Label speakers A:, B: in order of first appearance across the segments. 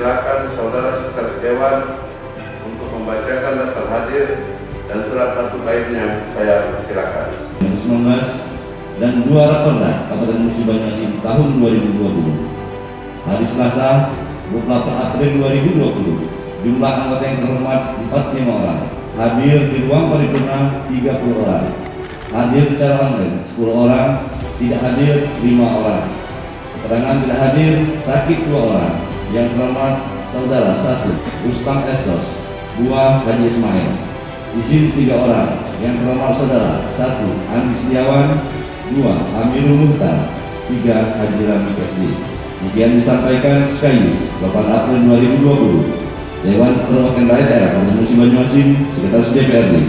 A: mempersilakan saudara sekretaris Dewan untuk membacakan daftar hadir dan surat masuk lainnya. Saya persilakan.
B: 2019 dan 2 Raperda Kabupaten Musi Banyuasin tahun 2020. Hari Selasa 28 April 2020. Jumlah anggota yang terhormat 45 orang. Hadir di ruang paripurna 30 orang. Hadir secara online 10 orang. Tidak hadir 5 orang. Keterangan tidak hadir sakit 2 orang. Yang terhormat saudara 1 Rustam Estos, 2 Haji Ismail. Izin 3 orang. Yang terhormat saudara 1 Andi Setiawan, 2 Amirul Muhtar, 3 Haji Rami Kesdi. Demikian disampaikan sekali 8 April 2020. Dewan Perwakilan Rakyat Daerah Kabupaten Musi Banyuasin, Sekretaris DPRD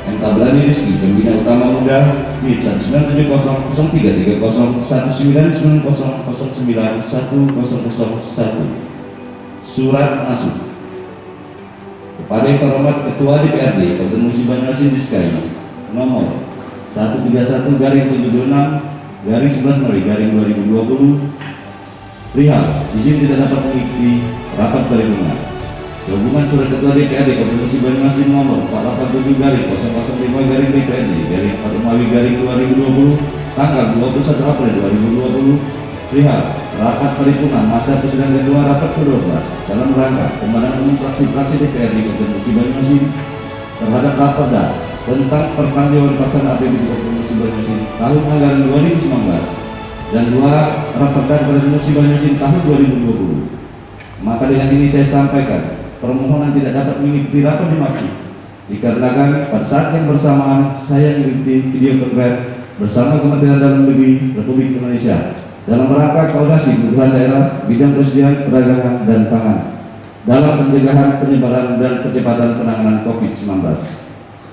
B: M. Tabrani Rizky, Pembina Utama Muda, NIP 19003301900091001. Surat masuk kepada yang terhormat Ketua DPRD Kabupaten Musi Banyuasin Diskai nomor 131/2020 perihal izin tidak dapat mengikuti rapat paripurna sehubungan surat Ketua DPRD Kabupaten Musi Banyuasin nomor 487/005-2020 tanggal 21 April 2020 perihal rapat paripurna masa persidangan kedua rapat ke-12 dalam rangka pembahasan umum fraksi-fraksi DPRD Kabupaten Musi Banyuasin terhadap Raperda tentang pertanggungjawaban pelaksanaan APBD Kabupaten Musi Banyuasin tahun anggaran 2019 dan 2 Raperda Kabupaten Musi Banyuasin tahun 2020. Maka dengan ini saya sampaikan permohonan tidak dapat mengikuti rapat dimaksud dikarenakan pada saat yang bersamaan saya mengikuti video conference bersama Kementerian Dalam Negeri Republik Indonesia dalam rangka koordinasi kebutuhan daerah bidang persediaan perdagangan dan pangan dalam pencegahan penyebaran dan percepatan penanganan COVID-19.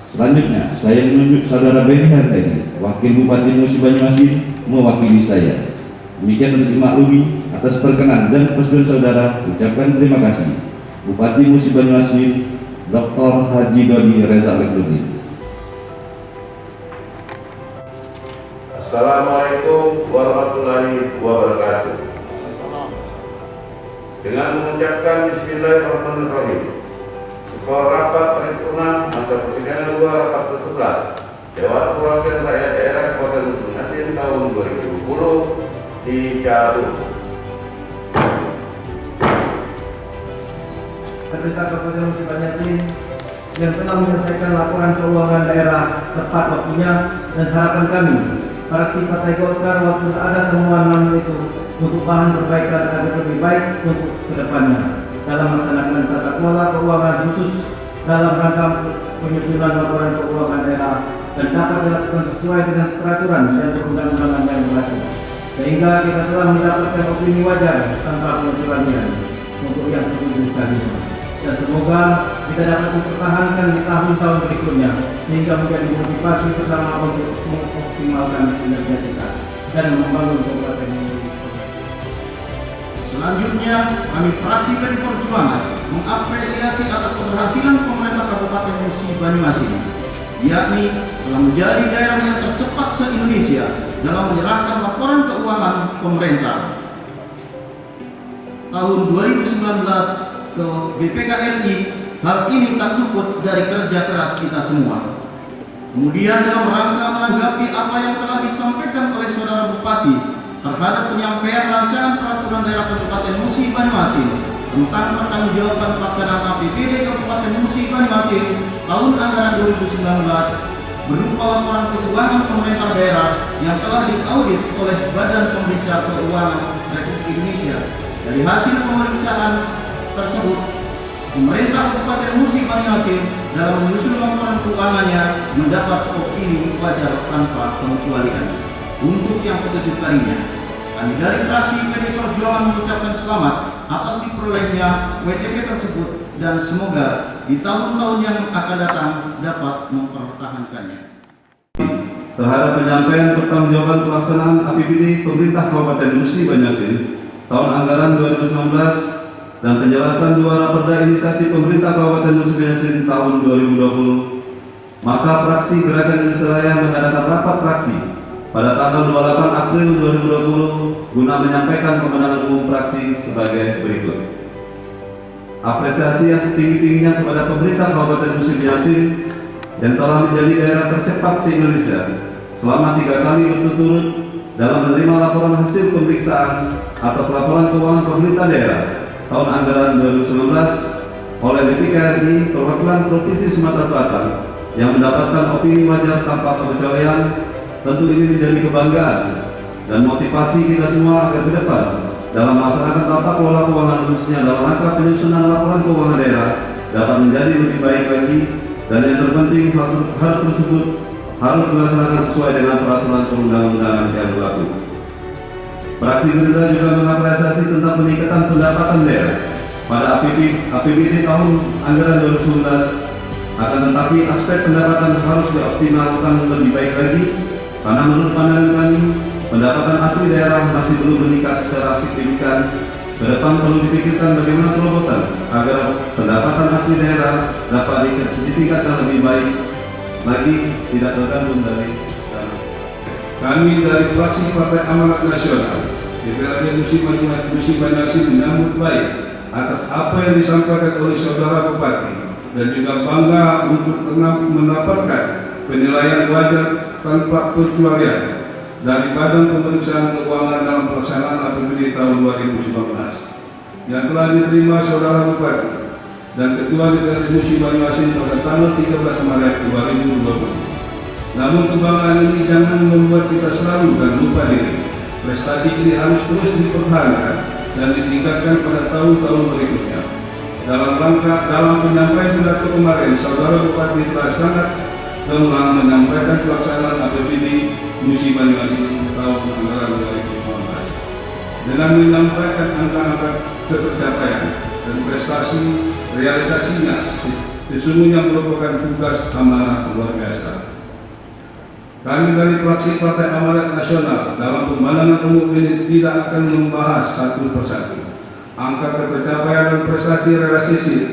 B: Selanjutnya saya menunjuk saudara Benny Harteni, Wakil Bupati Musi Banyuasin, mewakili saya. Demikian untuk dimaklumi atas perkenan dan persetujuan saudara, ucapkan terima kasih Bupati Musi Banyuasin Dr. Haji Dodi Reza Lekdudi.
A: Assalamualaikum warahmatullahi wabarakatuh. Dengan mengucapkan Bismillahirrahmanirrahim, skor rapat paripurna masa persidangan 2 rapat ke-11 Dewan Perwakilan Rakyat Daerah Kabupaten Musi Banyuasin tahun 2020 dicabut.
C: Pemerintah Kabupaten Musi Banyuasin yang telah menyelesaikan laporan keuangan daerah tepat waktunya dan harapan kami fraksi Partai Golkar waktu ada temuan namun itu untuk bahan perbaikan agar lebih baik untuk kedepannya dalam melaksanakan tata kelola keuangan khusus dalam rangka penyusunan laporan keuangan daerah dan dapat dilakukan sesuai dengan peraturan dan perundang-undangan yang berlaku, sehingga kita telah mendapatkan opini wajar tanpa pengecualian untuk yang ketujuh kalinya, dan semoga kita dapat mempertahankan di tahun-tahun berikutnya sehingga menjadi motivasi bersama untuk mengoptimalkan kinerja kita dan membangun Kabupaten Musi.
D: Selanjutnya, kami fraksi PDI Perjuangan mengapresiasi atas keberhasilan pemerintah Kabupaten Musi Banyuasin, yakni telah menjadi daerah yang tercepat se-Indonesia dalam menyerahkan laporan keuangan pemerintah tahun 2019 ke BPK RI. Hal ini tak luput dari kerja keras kita semua. Kemudian dalam rangka menanggapi apa yang telah disampaikan oleh saudara Bupati terhadap penyampaian rancangan peraturan daerah Kabupaten Musi Banyuasin tentang pertanggungjawaban pelaksanaan APBD Kabupaten Musi Banyuasin tahun anggaran 2019 berupa laporan keuangan pemerintah daerah yang telah diaudit oleh Badan Pemeriksa Keuangan Republik Indonesia. Dari hasil pemeriksaan tersebut, pemerintah Kabupaten Musi Banyuasin dalam menyusun laporan keuangannya mendapat opini wajar tanpa pengecualian. Untuk yang ketujuh kalinya, kami dari fraksi PDI Perjuangan mengucapkan selamat atas diperolehnya WTP tersebut dan semoga di tahun-tahun yang akan datang dapat mempertahankannya.
E: Terhadap penyampaian pertanggungjawaban pelaksanaan APBD pemerintah Kabupaten Musi Banyuasin tahun anggaran 2019 dan penjelasan 2 Raperda Inisiatif Pemerintah Kabupaten Musi Banyuasin tahun 2020, maka fraksi Gerakan Indonesia Raya mengadakan rapat fraksi pada tanggal 28 April 2020 guna menyampaikan kemenangan umum fraksi sebagai berikut. apresiasi yang setinggi-tingginya kepada pemerintah Kabupaten Musi Banyu yang telah menjadi daerah tercepat se-Indonesia selama 3 kali berturut-turut dalam menerima laporan hasil pemeriksaan atas laporan keuangan pemerintah daerah tahun anggaran 2019 oleh BPK RI Perwakilan Provinsi Sumatera Selatan yang mendapatkan opini wajar tanpa pengecualian. Tentu ini menjadi kebanggaan dan motivasi kita semua agar ke depan dalam melaksanakan tata kelola keuangan khususnya dalam rangka penyusunan laporan keuangan daerah dapat menjadi lebih baik lagi, dan yang terpenting hal tersebut harus dilaksanakan sesuai dengan peraturan perundang-undangan yang berlaku. Fraksi Gerindra juga mengapresiasi tentang peningkatan pendapatan daerah pada APBD tahun anggaran 2019. Akan tetapi aspek pendapatan harus dioptimalkan lebih baik lagi, karena menurut pandangan kami pendapatan asli daerah masih belum meningkat secara signifikan. Ke depan perlu dipikirkan bagaimana terobosan agar pendapatan asli daerah dapat ditingkatkan lebih baik lagi, tidak tergantung dari dana.
F: Kami dari fraksi Partai Amanat Nasional DPRD Musi Banyu menyambut baik atas apa yang disampaikan oleh Saudara Bupati dan juga bangga untuk mendapatkan penilaian wajar tanpa pengecualian dari Badan Pemeriksaan Keuangan dalam pelaksanaan APBD tahun 2019 yang telah diterima Saudara Bupati dan Ketua DPRD Musi Banyu pada tanggal 13 Maret 2020. Namun kebanggaan ini jangan membuat kita selalu dan lupa diri. Prestasi ini harus terus dipertahankan dan ditingkatkan pada tahun-tahun berikutnya. Dalam penyampaian pidato kemarin, Saudara Bupati telah sangat gamblang menyampaikan pelaksanaan APBD Musi Banyu tahun anggaran 2019 dengan menyampaikan angka-angka ketercapaian dan prestasi realisasinya sesungguhnya merupakan tugas amanah luar biasa. Kami dari fraksi Partai Amanat Nasional dalam pemandangan umum ini tidak akan membahas satu persatu angka ketercapaian dan prestasi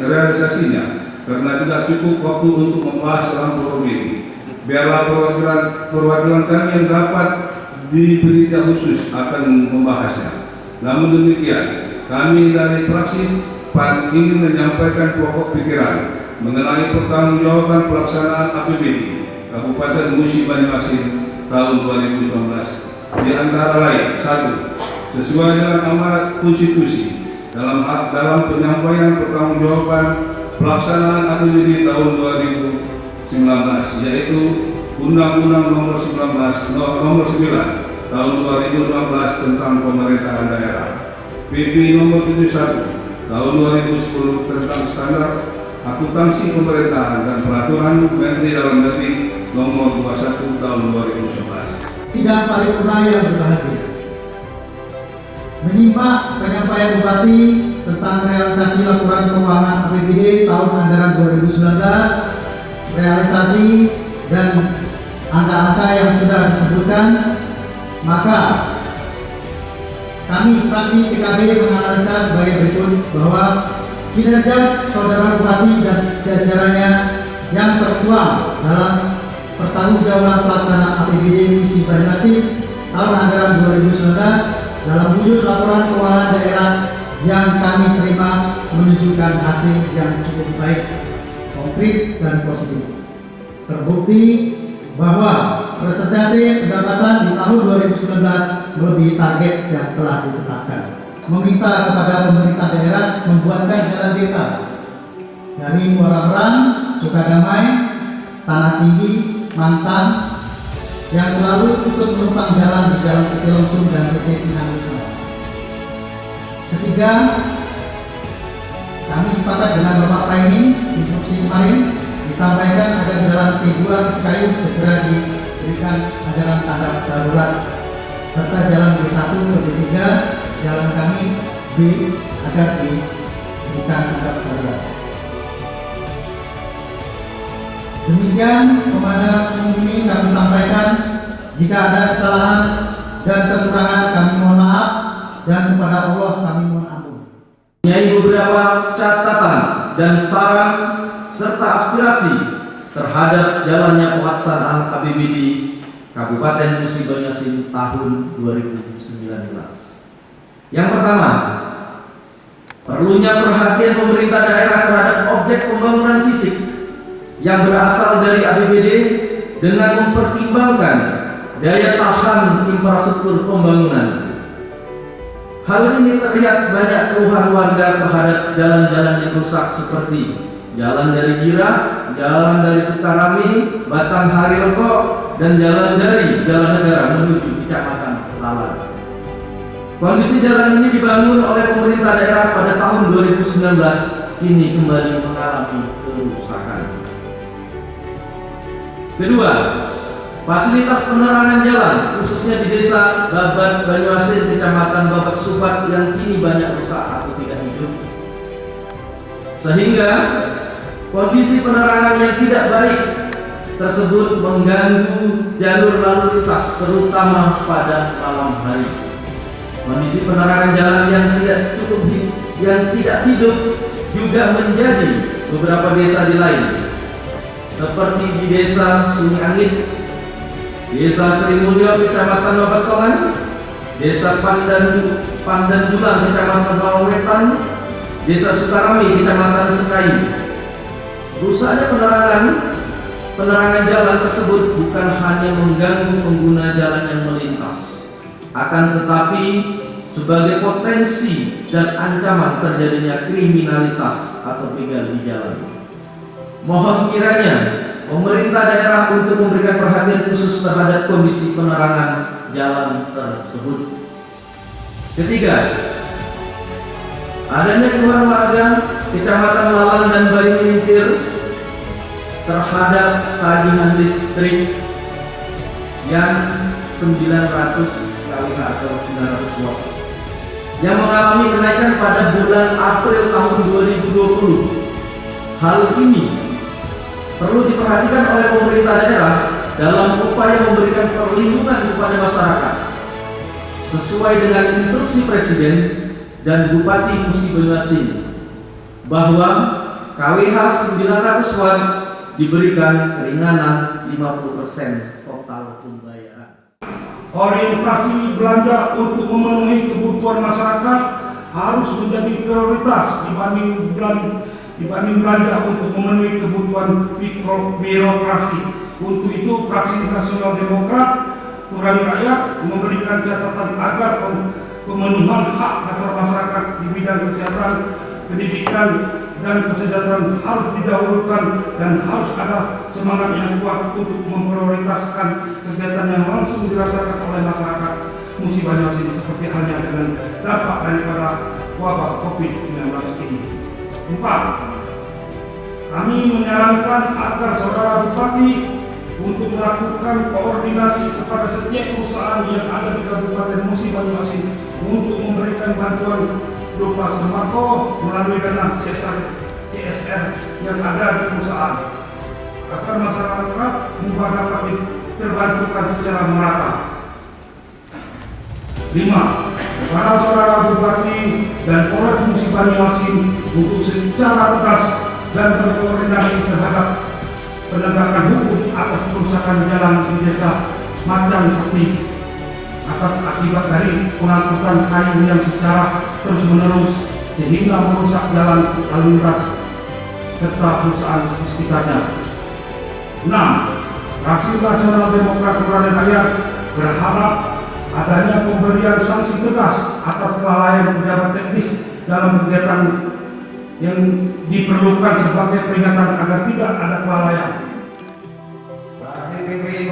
F: realisasinya, karena tidak cukup waktu untuk membahas dalam forum ini. Biarlah perwakilan kami yang dapat diberi khusus akan membahasnya. Namun demikian, kami dari fraksi PAN ingin menyampaikan pokok pikiran mengenai pertanggungjawaban pelaksanaan APBD Kabupaten Musi Banyu tahun 2019, di antara lain: 1. Sesuai dengan amanat konstitusi dalam penyampaian pertanggungjawaban pelaksanaan APBD tahun 2019, yaitu Undang-Undang Nomor 9 tahun 2015 tentang pemerintahan daerah, PP Nomor 71 tahun 2010 tentang standar akuntansi pemerintahan, dan Peraturan Menteri Dalam Negeri Nomor 21 tahun 2011.
G: Sidang paripurna yang berbahagia, menyimak penyampaian Bupati tentang realisasi laporan keuangan APBD tahun anggaran 2019, realisasi dan angka-angka yang sudah disebutkan, maka kami fraksi PKB menganalisa sebagai berikut bahwa kinerja Saudara Bupati dan jajarannya yang tertuang dalam pertanggungjawaban pelaksanaan APBD Musi Banyu tahun anggaran 2019 dalam wujud laporan keuangan daerah yang kami terima menunjukkan hasil yang cukup baik, konkret dan positif. Terbukti bahwa persentase pendapatan di tahun 2019 melebihi target yang telah ditetapkan. Meminta kepada pemerintah daerah membuatkan jalan desa dari Muara Perang, Sukadamai, Tanah Tinggi, Mangsang yang selalu ikut menumpang jalan di Jalan PT Lungsum dan PT Pinang Lukas. Ketiga, kami sepakat dengan Bapak Painin instruksi kemarin disampaikan agar jalan C2 ke Sekayu segera diberikan anggaran tanggap darurat, serta jalan B1 ke B3 jalan kami B agar diberikan tanggap darurat. Demikian pemandangan umum ini kami sampaikan. Jika ada kesalahan dan kekurangan kami mohon maaf, dan kepada Allah kami mohon ampun.
C: Mempunyai beberapa catatan dan saran serta aspirasi terhadap jalannya pelaksanaan APBD Kabupaten Musi Banyu tahun 2019. Yang pertama, Perlunya perhatian pemerintah daerah terhadap objek pembangunan fisik yang berasal dari APBD dengan mempertimbangkan daya tahan infrastruktur pembangunan. Hal ini terlihat banyak keluhan warga terhadap jalan-jalan yang rusak seperti jalan dari Gira, jalan dari Sukarami, Batang Harilko, dan jalan dari Jalan Negara menuju Kecamatan Lalan. Kondisi jalan ini dibangun oleh pemerintah daerah pada tahun 2019, kini kembali mengalami kerusakan. Kedua, fasilitas penerangan jalan, khususnya di desa Babat Banyuasin, Kecamatan Babat Subat yang kini banyak rusak atau tidak hidup. Sehingga kondisi penerangan yang tidak baik tersebut mengganggu jalur lalu lintas, terutama pada malam hari. Kondisi penerangan jalan yang tidak hidup juga menjadi beberapa desa di lain, seperti di desa Sungai Angin, desa Sri Mulyo, Kecamatan Babatongan, desa Pandan Julang, Kecamatan Bawangwetan, desa Sukarami, Kecamatan Sekai. Rusaknya penerangan jalan tersebut bukan hanya mengganggu pengguna jalan yang melintas, akan tetapi sebagai potensi dan ancaman terjadinya kriminalitas atau begal di jalan. Mohon kiranya pemerintah daerah untuk memberikan perhatian khusus terhadap kondisi penerangan jalan tersebut. Ketiga, adanya keluhan warga Kecamatan Lalan dan Bayu Melintir terhadap tagihan listrik yang 900 kWh atau 900 watt yang mengalami kenaikan pada bulan April tahun 2020. Hal ini perlu diperhatikan oleh pemerintah daerah dalam upaya memberikan perlindungan kepada masyarakat sesuai dengan instruksi Presiden dan Bupati Musi Banyuasin bahwa KWH 900 watt diberikan keringanan 50% total pembayaran.
H: Orientasi belanja untuk memenuhi kebutuhan masyarakat harus menjadi prioritas dibanding belanja untuk memenuhi kebutuhan birokrasi. Untuk itu, Fraksi Nasional Demokrat Nurani Rakyat memberikan catatan agar pemenuhan hak dasar masyarakat di bidang kesehatan, pendidikan, dan kesejahteraan harus didahulukan dan harus ada semangat yang kuat untuk memprioritaskan kegiatan yang langsung dirasakan oleh masyarakat Musi Banyuasin seperti halnya dengan dampak daripada wabah COVID-19 ini. 4. Kami menyarankan agar saudara Bupati untuk melakukan koordinasi kepada setiap perusahaan yang ada di Kabupaten Musi Banyuasin untuk memberikan bantuan berupa sembako melalui dana CSR yang ada di perusahaan agar masyarakat mudah dapat terbantukan secara merata. 5. Kepada saudara Bupati dan Polres Musi Banyuasin untuk secara tegas dan berkoordinasi terhadap penegakan hukum atas kerusakan jalan di desa Macang Sakti atas akibat dari pengangkutan kayu yang secara terus-menerus sehingga merusak jalan lalu lintas serta perusahaan di sekitarnya. 6. Fraksi Nasional Demokrat Nurani Rakyat berharap adanya pemberian sanksi tegas atas kelalaian pejabat teknis dalam kegiatan yang diperlukan sebagai peringatan agar tidak ada kelalaian.
A: Fraksi PPI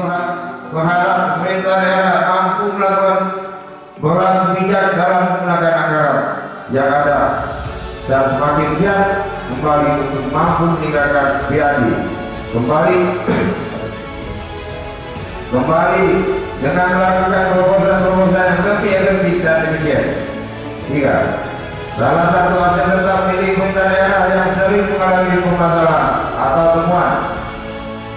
A: berharap pemerintah daerah mampu melakukan bola bijak dalam menggunakan anggaran yang ada dan semakin giat kembali untuk mampu meningkatkan PAD kembali dengan melakukan proposal yang lebih efektif dan efisien. 3. Salah satu aset tetap milik pemerintah daerah yang sering mengalami permasalahan atau temuan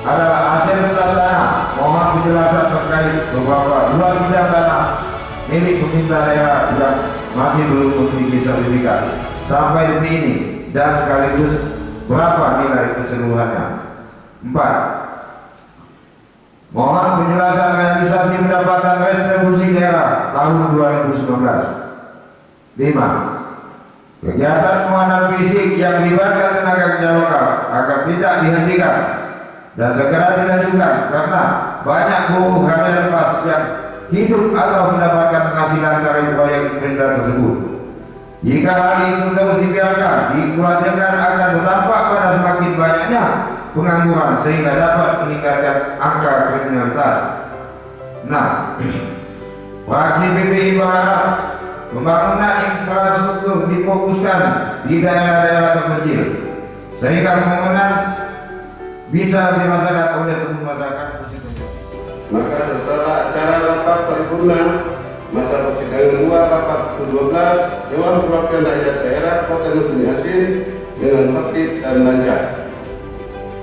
A: adalah aset tetap tanah. Mohon penjelasan terkait beberapa luas bidang tanah milik pemerintah daerah yang masih belum memiliki sertifikat sampai detik ini dan sekaligus berapa nilai keseluruhannya. 4. Mohon penjelasan realisasi pendapatan restribusi daerah tahun 2019. 5.
I: Kegiatan penguatan fisik yang melibatkan tenaga kerja lokal agar tidak dihentikan dan segera dilanjutkan karena banyak buruh harian lepas yang hidup atau mendapatkan penghasilan dari proyek pemerintah tersebut. Jika hal itu terus dibiarkan, dikhawatirkan akan berdampak pada semakin banyaknya pengangguran sehingga dapat meningkatkan angka kriminalitas. Nah, fraksi PPI berharap pembangunan infrastruktur difokuskan di daerah-daerah terpencil sehingga pembangunan bisa dirasakan oleh seluruh masyarakat.
A: Maka setelah acara rapat paripurna masa persidangan 2 rapat ke-12 Dewan Perwakilan Rakyat Daerah Kota Nusi Asin dengan tertib dan lancar.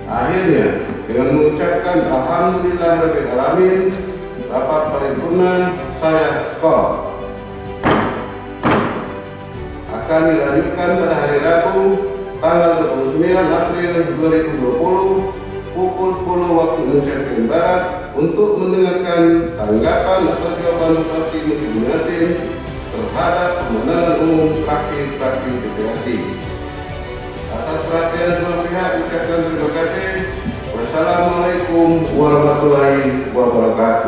A: Akhirnya dengan mengucapkan alhamdulillahirabbil alamin, rapat paripurna saya skor akan dilanjutkan pada hari Rabu tanggal 29 April 2020 pukul 10 waktu Indonesia Barat untuk mendengarkan tanggapan atau jawaban Bupati Nusi Asin terhadap pemenangan umum fraksi-fraksi DPRD. Atas perhatian semua pihak ucapkan terima kasih. Wassalamualaikum warahmatullahi wabarakatuh.